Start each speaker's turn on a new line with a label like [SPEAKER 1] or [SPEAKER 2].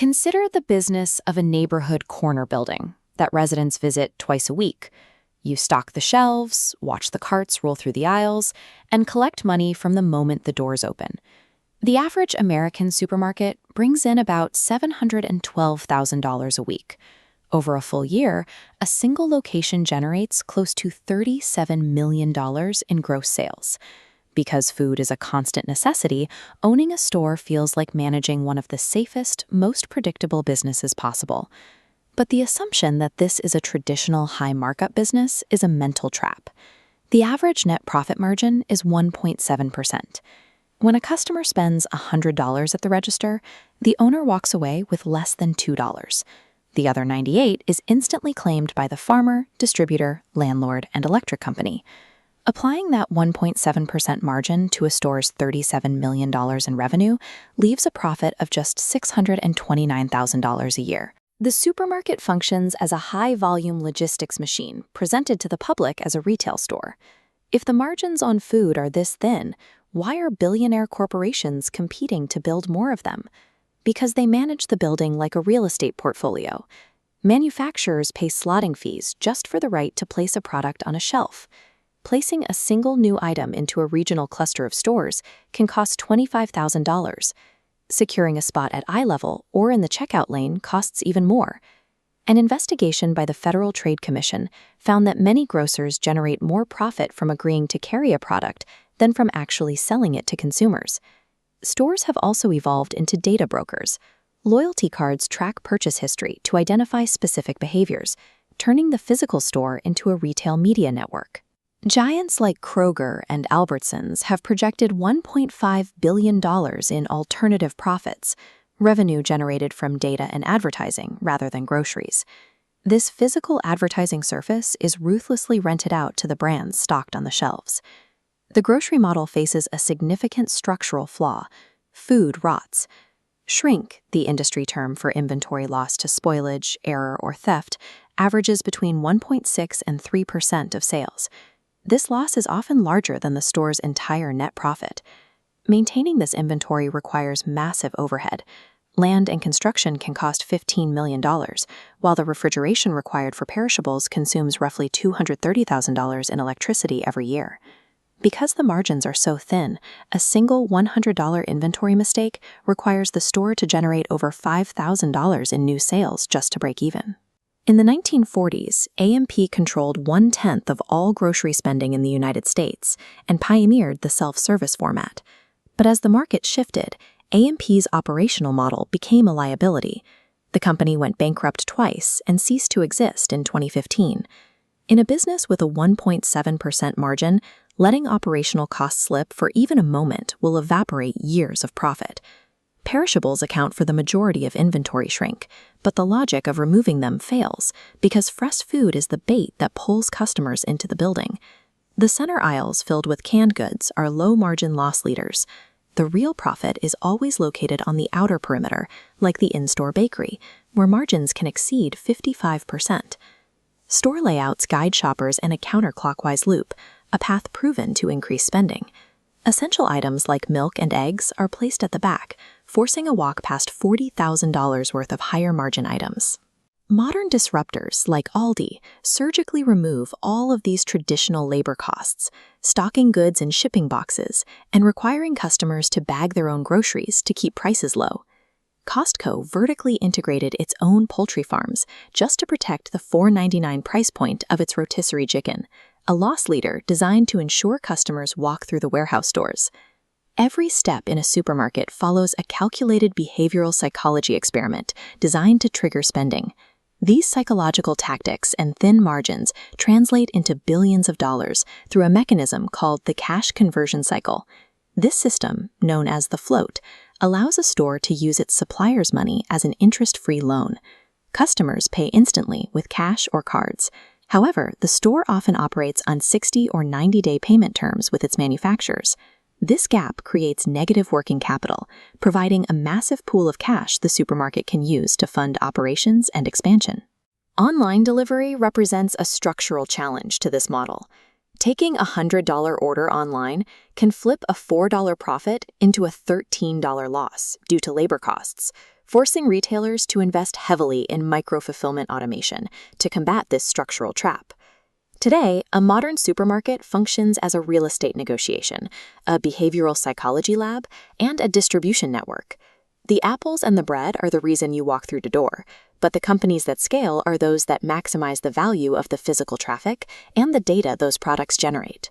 [SPEAKER 1] Consider the business of a neighborhood corner building that residents visit twice a week. You stock the shelves, watch the carts roll through the aisles, and collect money from the moment the doors open. The average American supermarket brings in about $712,000 a week. Over a full year, a single location generates close to $37 million in gross sales. Because food is a constant necessity, owning a store feels like managing one of the safest, most predictable businesses possible. But the assumption that this is a traditional high markup business is a mental trap. The average net profit margin is 1.7%. When a customer spends $100 at the register, the owner walks away with less than $2. The other 98 is instantly claimed by the farmer, distributor, landlord, and electric company. Applying that 1.7% margin to a store's $37 million in revenue leaves a profit of just $629,000 a year. The supermarket functions as a high-volume logistics machine presented to the public as a retail store. If the margins on food are this thin, why are billionaire corporations competing to build more of them? Because they manage the building like a real estate portfolio. Manufacturers pay slotting fees just for the right to place a product on a shelf. Placing a single new item into a regional cluster of stores can cost $25,000. Securing a spot at eye level or in the checkout lane costs even more. An investigation by the Federal Trade Commission found that many grocers generate more profit from agreeing to carry a product than from actually selling it to consumers. Stores have also evolved into data brokers. Loyalty cards track purchase history to identify specific behaviors, turning the physical store into a retail media network. Giants like Kroger and Albertsons have projected $1.5 billion in alternative profits, revenue generated from data and advertising rather than groceries. This physical advertising surface is ruthlessly rented out to the brands stocked on the shelves. The grocery model faces a significant structural flaw. Food rots. Shrink, the industry term for inventory loss to spoilage, error, or theft, averages between 1.6 and 3% of sales. This loss is often larger than the store's entire net profit. Maintaining this inventory requires massive overhead. Land and construction can cost $15 million, while the refrigeration required for perishables consumes roughly $230,000 in electricity every year. Because the margins are so thin, a single $100 inventory mistake requires the store to generate over $5,000 in new sales just to break even. In the 1940s, A&P controlled 1/10 of all grocery spending in the United States and pioneered the self-service format. But as the market shifted, A&P's operational model became a liability. The company went bankrupt twice and ceased to exist in 2015. In a business with a 1.7% margin, letting operational costs slip for even a moment will evaporate years of profit. Perishables account for the majority of inventory shrink, but the logic of removing them fails because fresh food is the bait that pulls customers into the building. The center aisles filled with canned goods are low-margin loss leaders. The real profit is always located on the outer perimeter, like the in-store bakery, where margins can exceed 55%. Store layouts guide shoppers in a counterclockwise loop, a path proven to increase spending. Essential items like milk and eggs are placed at the back, forcing a walk past $40,000 worth of higher-margin items. Modern disruptors like Aldi surgically remove all of these traditional labor costs, stocking goods in shipping boxes and requiring customers to bag their own groceries to keep prices low. Costco vertically integrated its own poultry farms just to protect the $4.99 price point of its rotisserie chicken, a loss leader designed to ensure customers walk through the warehouse doors. Every step in a supermarket follows a calculated behavioral psychology experiment designed to trigger spending. These psychological tactics and thin margins translate into billions of dollars through a mechanism called the cash conversion cycle. This system, known as the float, allows a store to use its supplier's money as an interest-free loan. Customers pay instantly with cash or cards. However, the store often operates on 60 or 90-day payment terms with its manufacturers. This gap creates negative working capital, providing a massive pool of cash the supermarket can use to fund operations and expansion. Online delivery represents a structural challenge to this model. Taking a $100 order online can flip a $4 profit into a $13 loss due to labor costs, forcing retailers to invest heavily in micro-fulfillment automation to combat this structural trap. Today, a modern supermarket functions as a real estate negotiation, a behavioral psychology lab, and a distribution network. The apples and the bread are the reason you walk through the door, but the companies that scale are those that maximize the value of the physical traffic and the data those products generate.